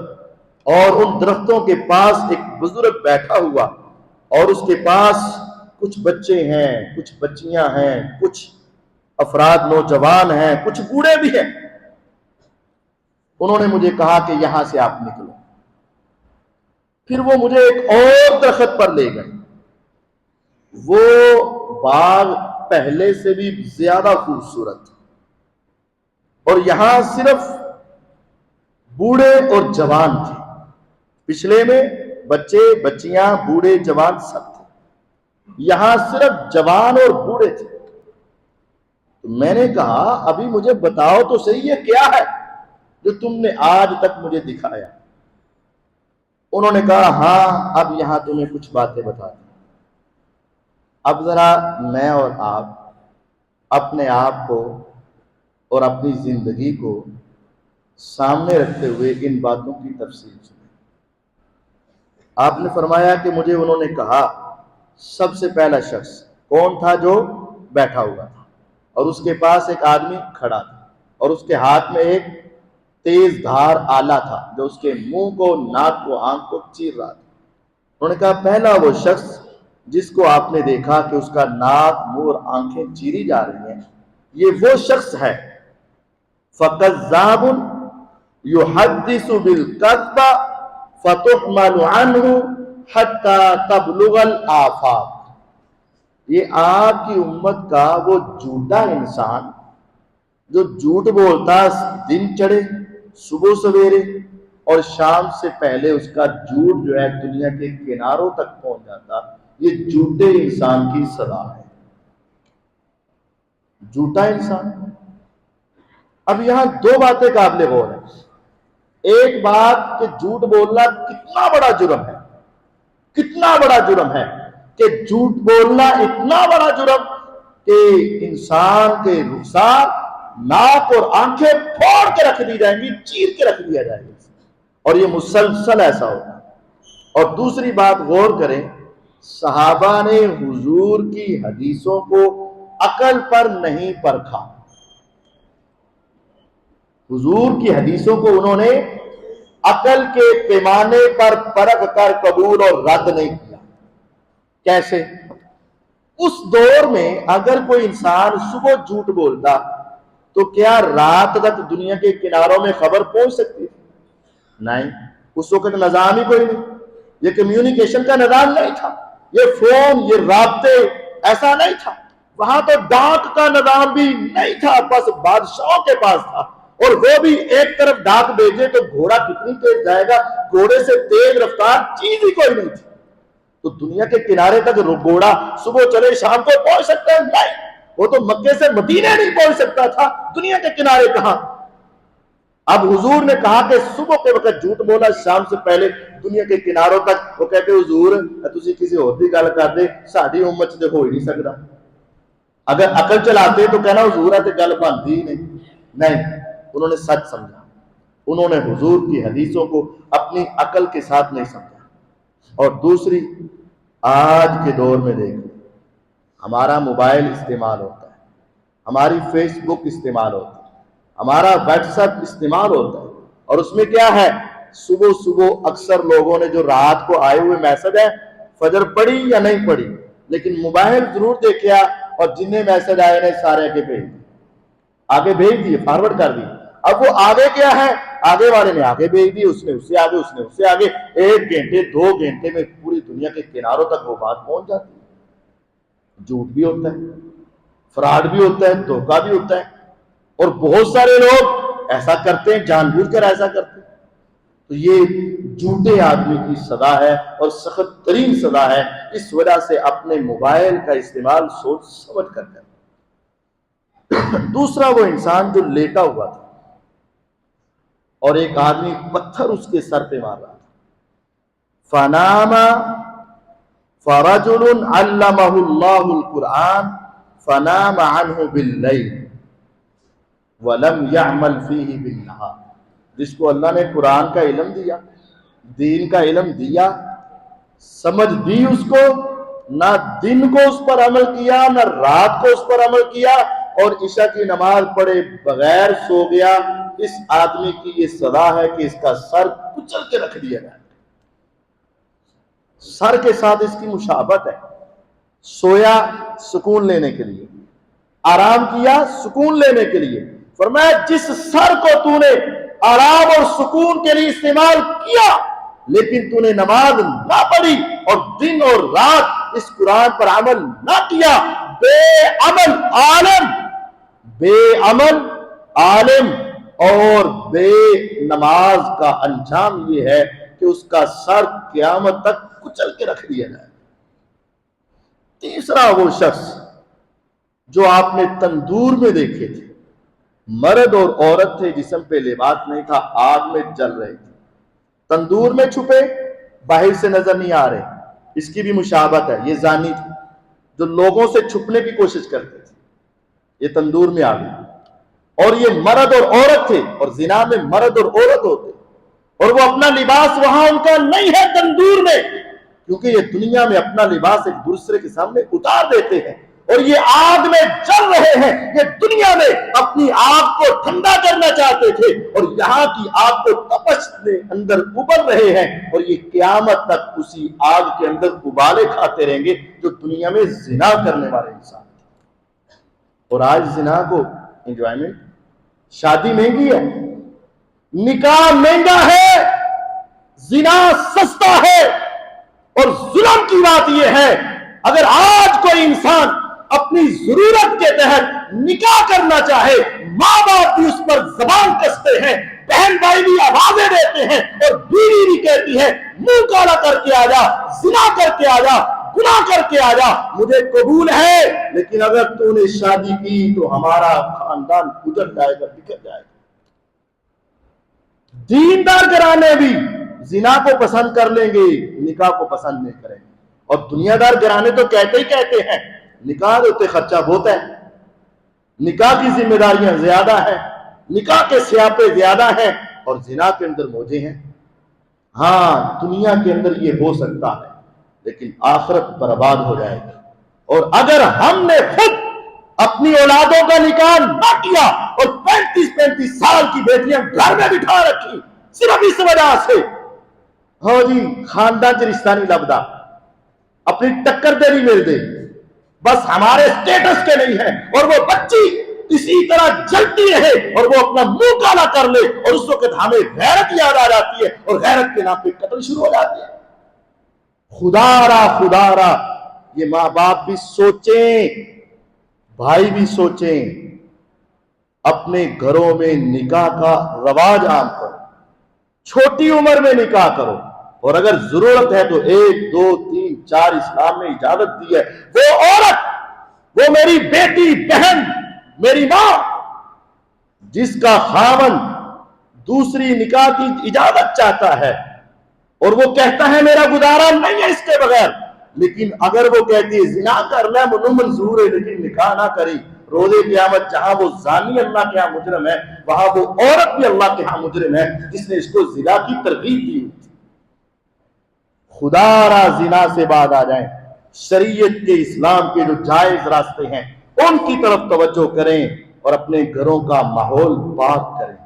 S1: اور ان درختوں کے پاس ایک بزرگ بیٹھا ہوا، اور اس کے پاس کچھ بچے ہیں، کچھ بچیاں ہیں، کچھ افراد نوجوان ہیں، کچھ بوڑھے بھی ہیں۔ انہوں نے مجھے کہا کہ یہاں سے آپ نکلو۔ پھر وہ مجھے ایک اور درخت پر لے گئے۔ وہ باغ پہلے سے بھی زیادہ خوبصورت، اور یہاں صرف بوڑھے اور جوان تھے، پچھلے میں بچے بچیاں بوڑھے جوان سب تھے، یہاں صرف جوان اور بوڑھے تھے۔ تو میں نے کہا ابھی مجھے بتاؤ تو صحیح یہ کیا ہے جو تم نے آج تک مجھے دکھایا؟ انہوں نے کہا ہاں اب یہاں تمہیں کچھ باتیں بتا دیں۔ اب ذرا میں اور آپ اپنے آپ کو اور اپنی زندگی کو سامنے رکھتے ہوئے ان باتوں کی تفصیل سنیں۔ آپ نے فرمایا کہ مجھے انہوں نے کہا سب سے پہلا شخص کون تھا؟ جو بیٹھا ہوا تھا، اور اس کے پاس ایک آدمی کھڑا تھا، اور اس کے ہاتھ میں ایک تیز دھار آلہ تھا جو اس کے منہ کو، ناک کو، آنکھ کو چیر رہا تھا۔ انہوں نے کہا پہلا وہ شخص جس کو آپ نے دیکھا کہ اس کا ناک، منہ اور آنکھیں چیری جا رہی ہیں، یہ وہ شخص ہے فَكَذَّابٌ يُحَدِّثُ بِالْكَذْبَ فَتُحْمَلُ عَنْهُ حَتَّى تَبْلُغَ الْآفَاقَ۔ یہ آپ کی امت کا وہ جھوٹا انسان جو جھوٹ بولتا دن چڑھے، صبح سویرے، اور شام سے پہلے اس کا جھوٹ جو ہے دنیا کے کناروں تک پہنچ جاتا، یہ جھوٹے انسان کی سزا ہے۔ جھوٹا انسان۔ اب یہاں دو باتیں قابل غور ہیں۔ ایک بات کہ جھوٹ بولنا کتنا بڑا جرم ہے، کتنا بڑا جرم ہے کہ جھوٹ بولنا اتنا بڑا جرم کہ انسان کے رخسار، ناک اور آنکھیں پھوڑ کے رکھ دی جائیں گی، چیر کے رکھ دیا جائے گا، اور یہ مسلسل ایسا ہوگا۔ اور دوسری بات غور کریں، صحابہ نے حضور کی حدیثوں کو عقل پر نہیں پرکھا، حضور کی حدیثوں کو انہوں نے عقل کے پیمانے پر پرکھ کر قبول اور رد نہیں کیا۔ کیسے؟ اس دور میں اگر کوئی انسان صبح جھوٹ بولتا تو کیا رات تک دنیا کے کناروں میں خبر پہنچ سکتی تھی؟ نہیں، اس وقت نظام ہی کوئی نہیں، یہ کمیونیکیشن کا نظام نہیں تھا، یہ فون، یہ رابطے ایسا نہیں تھا۔ وہاں تو ڈاک کا نظام بھی نہیں تھا، بس بادشاہوں کے پاس تھا، اور وہ بھی ایک طرف ڈاک بھیجے تو گھوڑا کتنی تیز جائے گا، گھوڑے سے تیز رفتار چیز ہی کوئی نہیں تھی۔ تو دنیا کے کنارے تک گھوڑا صبح چلے شام کو پہنچ سکتا ہے؟ نہیں، وہ تو مکے سے مدینے نہیں پہنچ سکتا تھا، دنیا کے کنارے کہاں۔ اب حضور نے کہا کہ صبح کے وقت جھوٹ بولا شام سے پہلے دنیا کے کناروں تک، وہ کہتے حضور تسی کسی اور دی گل کر دے، ساڈی امت سے ہو ہی نہیں سکتا۔ اگر عقل چلاتے تو کہنا حضور ہے تو گل بنتی ہی نہیں، انہوں نے سچ سمجھا، انہوں نے حضور کی حدیثوں کو اپنی عقل کے ساتھ نہیں سمجھا۔ اور دوسری، آج کے دور میں دیکھیں، ہمارا موبائل استعمال ہوتا ہے، ہماری فیس بک استعمال ہوتی ہے، ہمارا واٹس ایپ استعمال ہوتا ہے، اور اس میں کیا ہے، صبح صبح اکثر لوگوں نے جو رات کو آئے ہوئے میسج ہے، فجر پڑھی یا نہیں پڑھی، لیکن موبائل ضرور دیکھا، اور جنہیں میسج آئے نے سارے آگے بھیج دیے، فارورڈ کر دیے۔ اب وہ آگے کیا ہے، آگے والے نے آگے بھیج دی، اس نے اس سے آگے، اس نے اس سے آگے، 1 گھنٹے 2 گھنٹے میں پوری دنیا کے کناروں تک وہ بات پہنچ جاتی ہے۔ جھوٹ بھی ہوتا ہے، فراڈ بھی ہوتا ہے، دھوکہ بھی ہوتا ہے، اور بہت سارے لوگ ایسا کرتے ہیں، جان بوجھ کر ایسا کرتے ہیں۔ تو یہ جھوٹے آدمی کی سزا ہے، اور سخت ترین سزا ہے۔ اس وجہ سے اپنے موبائل کا استعمال سوچ سمجھ کر کریں۔ دوسرا، وہ انسان جو لیٹا ہوا تھا اور ایک آدمی پتھر اس کے سر پہ مار رہا تھا، فنام فرجل علمہ اللہ القرآن فنام عنہ باللیل ولم يعمل فیہ بالنہار۔ جس کو اللہ نے قرآن کا علم دیا، دین کا علم دیا، سمجھ دی اس کو، نہ دن کو اس پر عمل کیا نہ رات کو اس پر عمل کیا، اور عشاء کی نماز پڑھے بغیر سو گیا، اس آدمی کی یہ سزا ہے کہ اس کا سر کچل کے رکھ دیا جائے۔ سر کے ساتھ اس کی مشابہت ہے۔ سویا سکون لینے کے لیے، آرام کیا سکون لینے کے لیے، فرمایا جس سر کو تو نے آرام اور سکون کے لیے استعمال کیا، لیکن تو نے نماز نہ پڑھی اور دن اور رات اس قرآن پر عمل نہ کیا، بے عمل عالم اور بے نماز کا انجام یہ ہے کہ اس کا سر قیامت تک کچل کے رکھ دیا جائے۔ تیسرا، وہ شخص جو آپ نے تندور میں دیکھے تھے، مرد اور عورت تھے، جسم پہ لباس نہیں تھا، آگ میں جل رہے تھے، تندور میں چھپے، باہر سے نظر نہیں آ رہے، اس کی بھی مشابہت ہے۔ یہ زانی تھے جو لوگوں سے چھپنے کی کوشش کرتے تھے، یہ تندور میں آ گئے، اور یہ مرد اور عورت تھے، اور زنا میں مرد اور عورت ہوتے، اور وہ اپنا لباس وہاں ان کا نہیں ہے تندور میں، کیونکہ یہ دنیا میں اپنا لباس ایک دوسرے کے سامنے اتار دیتے ہیں، اور یہ آگ میں جل رہے ہیں۔ یہ دنیا میں اپنی آگ کو ٹھنڈا کرنا چاہتے تھے، اور یہاں کی آگ کو تپش میں اندر ابل رہے ہیں، اور یہ قیامت تک اسی آگ کے اندر ابالے کھاتے رہیں گے جو دنیا میں زنا کرنے والے انسان تھے۔ اور آج زنا کو انجوائمنٹ، شادی مہنگی ہے، نکاح مہنگا ہے، زنا سستا ہے، اور ظلم کی بات یہ ہے اگر آج کوئی انسان اپنی ضرورت کے تحت نکاح کرنا چاہے، ماں باپ بھی اس پر زبان کستے ہیں، بہن بھائی بھی آوازیں دیتے ہیں، اور بیوی بھی کہتی ہے منہ کالا کر کے آ جا، زنا کر کے آ جا، گناہ کر کے آ جا، مجھے قبول ہے، لیکن اگر تو نے شادی کی تو ہمارا خاندان گزر جائے گا، بکھر جائے گا۔ دیندار گھرانے بھی زنا کو پسند کر لیں گے، نکاح کو پسند نہیں کریں گے، اور دنیا دار گھرانے تو کہتے ہی کہتے ہیں نکاح ہوتے خرچہ بہت ہے، نکاح کی ذمہ داریاں زیادہ ہیں، نکاح کے سیاپے زیادہ ہیں، اور زنا کے اندر موجے ہیں۔ ہاں، دنیا کے اندر یہ ہو سکتا ہے، لیکن آخرت برباد ہو جائے گی۔ اور اگر ہم نے خود اپنی اولادوں کا نکاح نہ کیا اور 35 سال کی بیٹیاں گھر میں بٹھا رکھی صرف اس وجہ سے، ہاں جی خاندان سے رشتہ نہیں لبدا، اپنی ٹکر دے نہیں مل دے، بس ہمارے سٹیٹس کے نہیں ہے، اور وہ بچی اسی طرح جلتی رہے اور وہ اپنا منہ کالا کر لے، اور اس وقت ہمیں غیرت یاد آ جاتی ہے، اور غیرت کے نام پہ قتل شروع ہو جاتی ہے۔ خدا را یہ ماں باپ بھی سوچیں بھائی بھی سوچیں، اپنے گھروں میں نکاح کا رواج عام کرو، چھوٹی عمر میں نکاح کرو، اور اگر ضرورت ہے تو 1 2 3 4 اسلام نے اجازت دی ہے، وہ عورت، وہ میری بیٹی، بہن، میری ماں جس کا خاوند دوسری نکاح کی اجازت چاہتا ہے اور وہ کہتا ہے میرا گزارا نہیں ہے اس کے بغیر، لیکن اگر وہ کہتی ہے زنا کر لے منظور ہے لیکن نکاح نہ کری، روزے قیامت جہاں وہ زانی اللہ کے ہاں مجرم ہے، وہاں وہ عورت بھی اللہ کے ہاں مجرم ہے جس نے اس کو زنا کی ترغیب دی۔ خدا را زنا سے بعد آ جائیں، شریعت کے اسلام کے جو جائز راستے ہیں ان کی طرف توجہ کریں اور اپنے گھروں کا ماحول پاک کریں،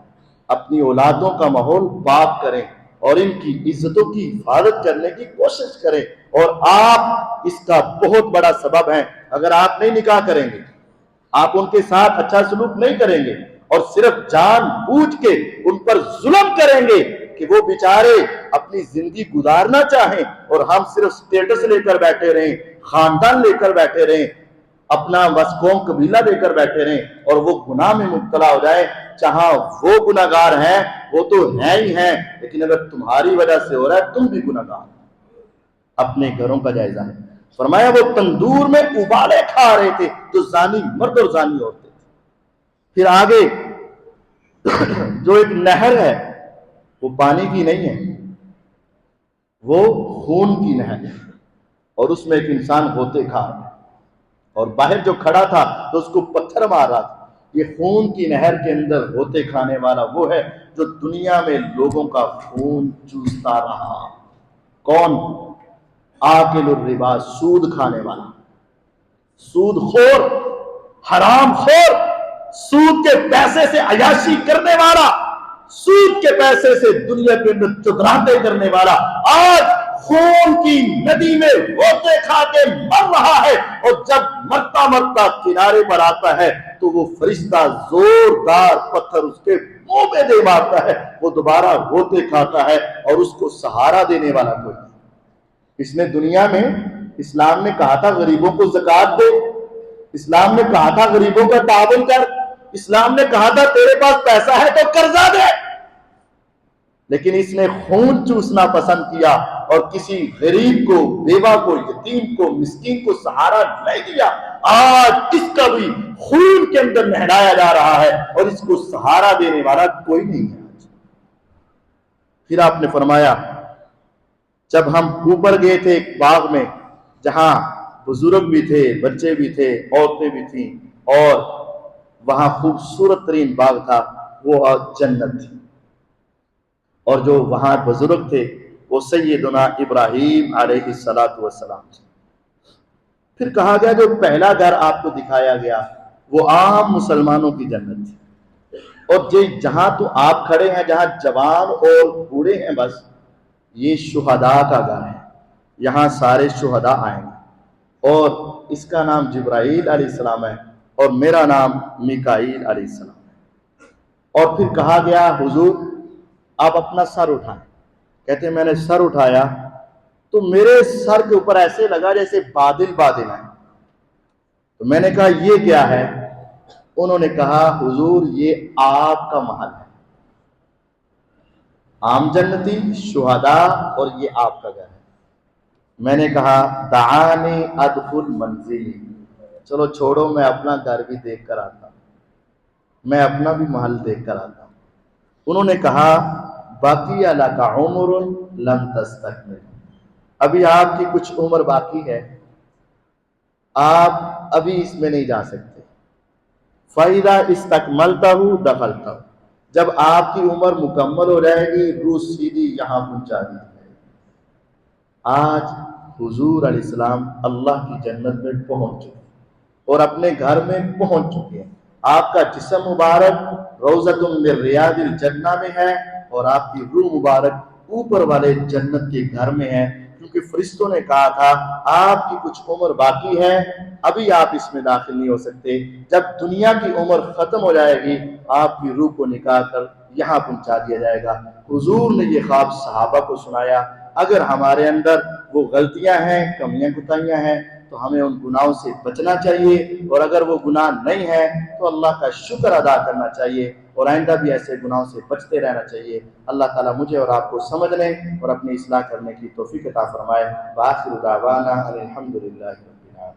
S1: اپنی اولادوں کا ماحول پاک کریں اور ان کی عزتوں کی حفاظت کرنے کی کوشش کریں۔ اور آپ اس کا بہت بڑا سبب ہیں، اگر آپ نہیں نکاح کریں گے، آپ ان کے ساتھ اچھا سلوک نہیں کریں گے اور صرف جان بوجھ کے ان پر ظلم کریں گے کہ وہ بیچارے اپنی زندگی گزارنا چاہیں اور ہم صرف سٹیٹس لے کر بیٹھے رہیں، خاندان لے کر بیٹھے رہیں، اپنا بس قوم قبیلہ لے کر بیٹھے رہیں اور وہ گناہ میں مبتلا ہو جائے، جہاں وہ گناہگار ہیں وہ تو ہیں ہی ہیں، لیکن اگر تمہاری وجہ سے ہو رہا ہے تم بھی گناہگار۔ اپنے گھروں کا جائزہ ہے۔ فرمایا وہ تندور میں ابالے کھا رہے تھے جو زانی مرد اور زانی عورتیں تھے۔ پھر آگے جو ایک نہر ہے وہ پانی کی نہیں ہے، وہ خون کی نہر ہے، اور اس میں ایک انسان ہوتے کھا رہا ہے اور باہر جو کھڑا تھا تو اس کو پتھر مار رہا تھا۔ یہ خون کی نہر کے اندر ہوتے کھانے والا وہ ہے جو دنیا میں لوگوں کا خون چوستا رہا۔ کون؟ آکل الربا، سود کھانے والا، سود خور، حرام خور، سود کے پیسے سے عیاشی کرنے والا، سود کے پیسے سے دنیا کے اندر چودراہٹیں کرنے والا آج خون کی ندی میں ہوتے کھا کے مر رہا ہے، اور جب مرتا مرتا کنارے پر آتا ہے تو وہ فرشتہ زوردار پتھر اس کے منہ میں دے مارتا ہے، وہ دوبارہ ہوتے کھاتا ہے اور اس کو سہارا دینے والا کوئی نہیں۔ اس نے دنیا میں، اسلام نے کہا تھا غریبوں کو زکوٰۃ دے، اسلام نے کہا تھا غریبوں کا تعاون کر، اسلام نے کہا تھا تیرے پاس پیسہ ہے تو قرضہ دے، لیکن اس نے خون چوسنا پسند کیا اور کسی غریب کو، بیوہ کو، یتیم کو، مسکین کو سہارا نہیں دیا۔ آج اس کا بھی خون کے اندر نہلایا جا رہا ہے اور اس کو سہارا دینے والا کوئی نہیں ہے۔ پھر آپ نے فرمایا جب ہم اوپر گئے تھے ایک باغ میں جہاں بزرگ بھی تھے، بچے بھی تھے، عورتیں بھی تھیں، اور وہاں خوبصورت ترین باغ تھا، وہ جنت تھی، اور جو وہاں بزرگ تھے وہ سیدنا ابراہیم علیہ السلام تھے۔ پھر کہا گیا جو پہلا گھر آپ کو دکھایا گیا وہ عام مسلمانوں کی جنت تھی، اور جہاں تو آپ کھڑے ہیں، جہاں جوان اور بوڑھے ہیں، بس یہ شہداء کا گھر ہے، یہاں سارے شہداء آئیں گے، اور اس کا نام جبرائیل علیہ السلام ہے اور میرا نام میکائیل علیہ السلام ہے۔ اور پھر کہا گیا حضور آپ اپنا سر اٹھائیں، کہتے ہیں میں نے سر اٹھایا تو میرے سر کے اوپر ایسے لگا جیسے بادل بادل ہیں، تو میں نے کہا یہ کیا ہے؟ انہوں نے کہا حضور یہ آپ کا محل ہے، عام جنتی، شہداء، اور یہ آپ کا گھر ہے۔ میں نے کہا دعانی ادخل منزلی، چلو چھوڑو میں اپنا گھر بھی دیکھ کر آتا ہوں، میں اپنا بھی محل دیکھ کر آتا ہوں۔ انہوں نے کہا باقی لک عمر لم تستکمل، ابھی آپ کی کچھ عمر باقی ہے، آپ ابھی اس میں نہیں جا سکتے۔ فَإِذَا اسْتَكْمَلْتَهُ دَخَلْتَهُ، جب آپ کی عمر مکمل ہو جائے گی روح سیدھی یہاں پہنچا دی جائے گی۔ آج حضور علیہ السلام اللہ کی جنت میں پہنچ چکے اور اپنے گھر میں پہنچ چکے ہیں۔ آپ کا جسم مبارک روضۃ من ریاض الجنہ میں ہے اور آپ کی روح مبارک اوپر والے جنت کے گھر میں ہے، کیونکہ فرشتوں نے کہا تھا آپ کی کچھ عمر باقی ہے، ابھی آپ اس میں داخل نہیں ہو سکتے، جب دنیا کی عمر ختم ہو جائے گی آپ کی روح کو نکال کر یہاں پہنچا دیا جائے گا۔ حضور نے یہ خواب صحابہ کو سنایا۔ اگر ہمارے اندر وہ غلطیاں ہیں، کمیاں کوتاہیاں ہیں تو ہمیں ان گناہوں سے بچنا چاہیے، اور اگر وہ گناہ نہیں ہے تو اللہ کا شکر ادا کرنا چاہیے، اور آئندہ بھی ایسے گناہوں سے بچتے رہنا چاہیے۔ اللہ تعالیٰ مجھے اور آپ کو سمجھنے اور اپنی اصلاح کرنے کی توفیق عطا فرمائے۔ وآخر دعوانا ان الحمدللہ رب العالمین۔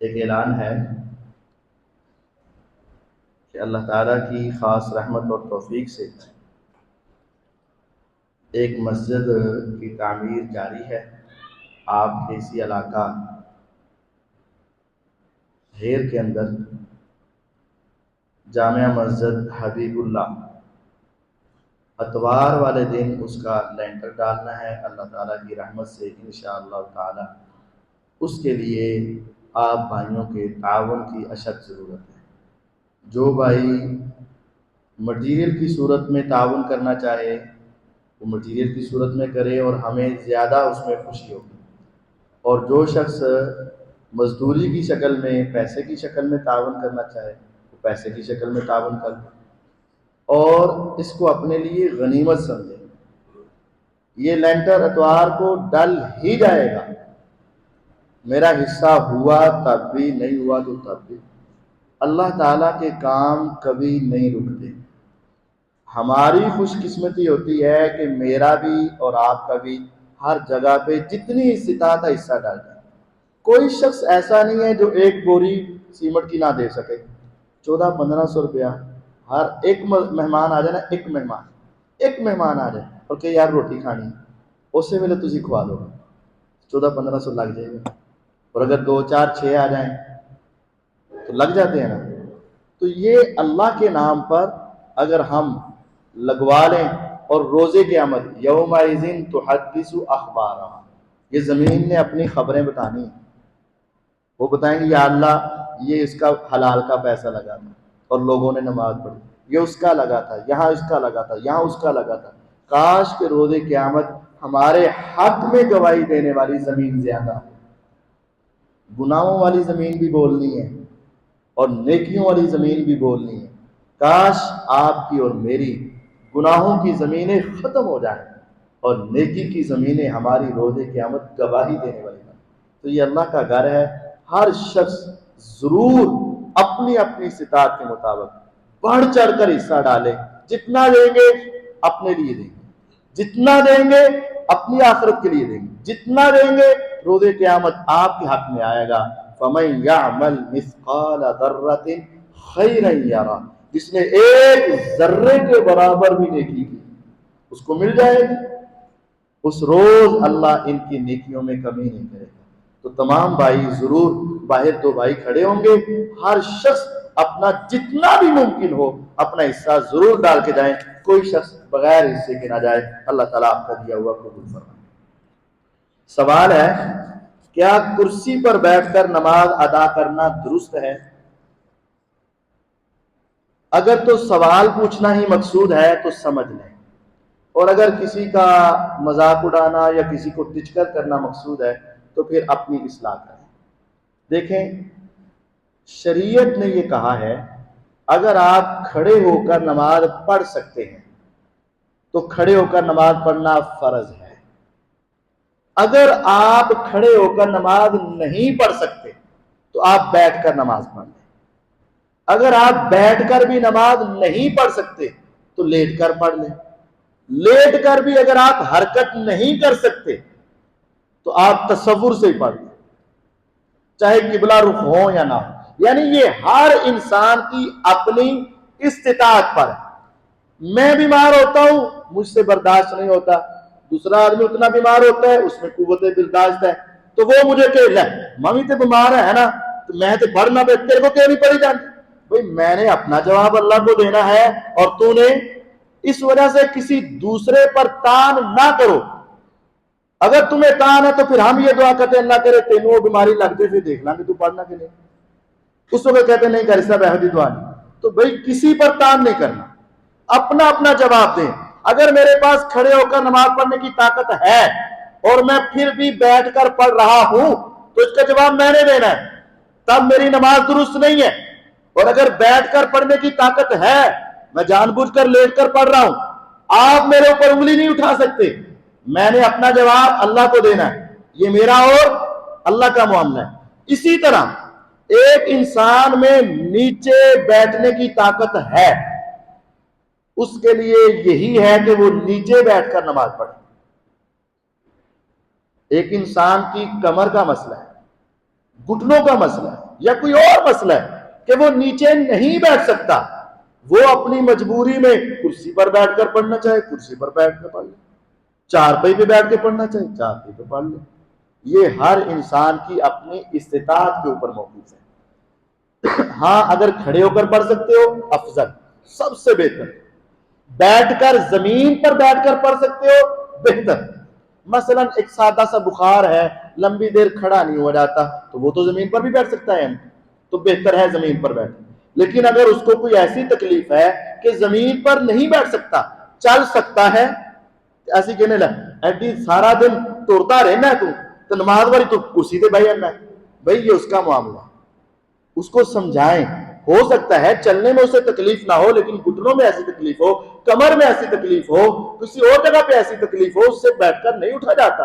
S1: ایک اعلان ہے کہ اللہ تعالیٰ کی خاص رحمت اور توفیق سے ایک مسجد کی تعمیر جاری ہے۔ آپ کے اسی علاقہ ہیر کے اندر جامع مسجد حبیب اللہ، اتوار والے دن اس کا لینٹر ڈالنا ہے۔ اللہ تعالیٰ کی رحمت سے انشاءاللہ تعالی اس کے لیے آپ بھائیوں کے تعاون کی اشد ضرورت ہے۔ جو بھائی مٹیریل کی صورت میں تعاون کرنا چاہے وہ مٹیریل کی صورت میں کرے، اور ہمیں زیادہ اس میں خوشی ہوگی، اور جو شخص مزدوری کی شکل میں، پیسے کی شکل میں تعاون کرنا چاہے وہ پیسے کی شکل میں تعاون کر لے، اور اس کو اپنے لیے غنیمت سمجھے۔ یہ لینٹر اتوار کو ڈل ہی جائے گا، میرا حصہ ہوا تب بھی، نہیں ہوا تو تب بھی۔ اللہ تعالیٰ کے کام کبھی نہیں رکتے۔ ہماری خوش قسمتی ہوتی ہے کہ میرا بھی اور آپ کا بھی ہر جگہ پہ جتنی استطاعت ہے حصہ ڈال جائے۔ کوئی شخص ایسا نہیں ہے جو ایک بوری سیمنٹ کی نہ دے سکے۔ 1400-1500 روپیہ ہر ایک مہمان آ جائے نا، ایک مہمان آ جائے اور کہ یار روٹی کھانی، اس سے پہلے تجھے کھوا دو، 1400-1500 لگ جائے گا۔ اور اگر 2 4 6 آ جائیں تو لگ جاتے ہیں نا۔ تو یہ اللہ کے نام پر اگر ہم لگوا لیں، اور روزے قیامت یومئذ تحدث اخبارہا، یہ زمین نے اپنی خبریں بتانی ہیں، وہ بتائیں گے یا اللہ یہ اس کا حلال کا پیسہ لگا تھا اور لوگوں نے نماز پڑھی، یہ اس کا لگا تھا، یہاں اس کا لگا تھا، یہاں اس کا لگا تھا۔ کاش کہ روزے قیامت ہمارے حق میں گواہی دینے والی زمین زیادہ ہو۔ گناہوں والی زمین بھی بولنی ہے اور نیکیوں والی زمین بھی بولنی ہے۔ کاش آپ کی اور میری گناہوں کی زمینیں ختم ہو جائیں اور نیکی کی زمینیں ہماری روز قیامت گواہی دینے والی ہیں۔ تو یہ اللہ کا گھر ہے، ہر شخص ضرور اپنی اپنی استطاعت کے مطابق بڑھ چڑھ کر حصہ ڈالے۔ جتنا دیں گے اپنے لیے دیں گے، جتنا دیں گے اپنی آخرت کے لیے دیں گے، جتنا دیں گے روز قیامت آپ کے حق میں آئے گا۔ فَمَن يَعْمَلْ مِثْقَالَ ذَرَّةٍ خَيْرًا يَرَهُ، جس نے ایک ذرے کے برابر بھی نیکی کی اس کو مل جائے گی۔ اس روز اللہ ان کی نیکیوں میں کمی نہیں کرے گا۔ تو تمام بھائی ضرور، باہر 2 بھائی کھڑے ہوں گے، ہر شخص اپنا جتنا بھی ممکن ہو اپنا حصہ ضرور ڈال کے جائیں، کوئی شخص بغیر حصے کے نہ جائے۔ اللہ تعالیٰ آپ کا دیا ہوا قبول فرمائے۔ سوال ہے، کیا کرسی پر بیٹھ کر نماز ادا کرنا درست ہے؟ اگر تو سوال پوچھنا ہی مقصود ہے تو سمجھ لیں، اور اگر کسی کا مذاق اڑانا یا کسی کو ٹچکر کرنا مقصود ہے تو پھر اپنی اصلاح کریں۔ دیکھیں، شریعت نے یہ کہا ہے اگر آپ کھڑے ہو کر نماز پڑھ سکتے ہیں تو کھڑے ہو کر نماز پڑھنا فرض ہے۔ اگر آپ کھڑے ہو کر نماز نہیں پڑھ سکتے تو آپ بیٹھ کر نماز پڑھ لیں۔ اگر آپ بیٹھ کر بھی نماز نہیں پڑھ سکتے تو لیٹ کر پڑھ لیں۔ لیٹ کر بھی اگر آپ حرکت نہیں کر سکتے تو آپ تصور سے ہی پڑھ لیں، چاہے قبلہ رخ ہو یا نہ ہو۔ یعنی یہ ہر انسان کی اپنی استطاعت پر ہے۔ میں بیمار ہوتا ہوں مجھ سے برداشت نہیں ہوتا، دوسرا آدمی اتنا بیمار ہوتا ہے اس میں قوت برداشت ہے، تو وہ مجھے کہ لے ممی تے بیمار ہے نا تو میں تے بڑھنا بے تیرے کو کیوں نہیں پڑی جانتی؟ بھئی میں نے اپنا جواب اللہ کو دینا ہے اور تو نے اس وجہ سے کسی دوسرے پر تان نہ کرو۔ اگر تمہیں تان ہے تو پھر ہم یہ دعا کرتے اللہ کرے تینوں وہ بیماری لگ دے، پھر دیکھ لیں گے تو پڑھنا کہ نہیں۔ اس وقت کہتے نہیں کر صاحب احدی دعا نہیں۔ تو بھئی کسی پر تان نہیں کرنا، اپنا اپنا جواب دیں۔ اگر میرے پاس کھڑے ہو کر نماز پڑھنے کی طاقت ہے اور میں پھر بھی بیٹھ کر پڑھ رہا ہوں تو اس کا جواب میں نے دینا ہے، تب میری نماز درست نہیں ہے۔ اور اگر بیٹھ کر پڑھنے کی طاقت ہے، میں جان بوجھ کر لیٹ کر پڑھ رہا ہوں، آپ میرے اوپر انگلی نہیں اٹھا سکتے، میں نے اپنا جواب اللہ کو دینا ہے، یہ میرا اور اللہ کا معاملہ ہے۔ اسی طرح ایک انسان میں نیچے بیٹھنے کی طاقت ہے، اس کے لیے یہی ہے کہ وہ نیچے بیٹھ کر نماز پڑھے۔ ایک انسان کی کمر کا مسئلہ ہے، گھٹنوں کا مسئلہ ہے، یا کوئی اور مسئلہ ہے کہ وہ نیچے نہیں بیٹھ سکتا، وہ اپنی مجبوری میں کرسی پر بیٹھ کر پڑھنا چاہے کرسی پر بیٹھ کر پڑھ لے، چارپائی پہ بیٹھ کے پڑھنا چاہے چارپائی پہ پڑھ لے۔ یہ ہر انسان کی اپنی استطاعت کے اوپر موقوف ہے۔ ہاں اگر کھڑے ہو کر پڑھ سکتے ہو افضل، سب سے بہتر۔ بیٹھ کر زمین پر بیٹھ کر پڑھ سکتے ہو بہتر۔ مثلا ایک سادہ سا بخار ہے، لمبی دیر کھڑا نہیں ہوا جاتا تو وہ تو زمین پر بھی بیٹھ سکتا ہے، تو بہتر ہے زمین پر بیٹھ۔ لیکن اگر اس کو کوئی ایسی تکلیف ہے کہ زمین پر نہیں بیٹھ سکتا، چل سکتا ہے، ایسی کہنے لگ ایڈی سارا دن توڑتا رہنا ہے تو نماز والی تو کرسی پہ بیٹھ جانا ہے، بھائی یہ اس کا معاملہ ہے، اس کو سمجھائیں۔ ہو سکتا ہے چلنے میں اسے تکلیف نہ ہو لیکن گھٹنوں میں ایسی تکلیف ہو، کمر میں ایسی تکلیف ہو، کسی اور جگہ پہ ایسی تکلیف ہو، اس سے بیٹھ کر نہیں اٹھا جاتا،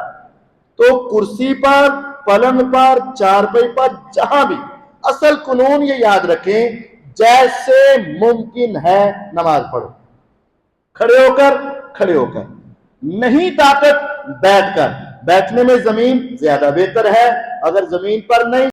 S1: تو کرسی پر، پلنگ پر، چارپائی پر، جہاں بھی اصل قانون یہ یاد رکھیں جیسے ممکن ہے نماز پڑھو، کھڑے ہو کر، کھڑے ہو کر، نہیں طاقت بیٹھ کر، بیٹھنے میں زمین زیادہ بہتر ہے، اگر زمین پر نہیں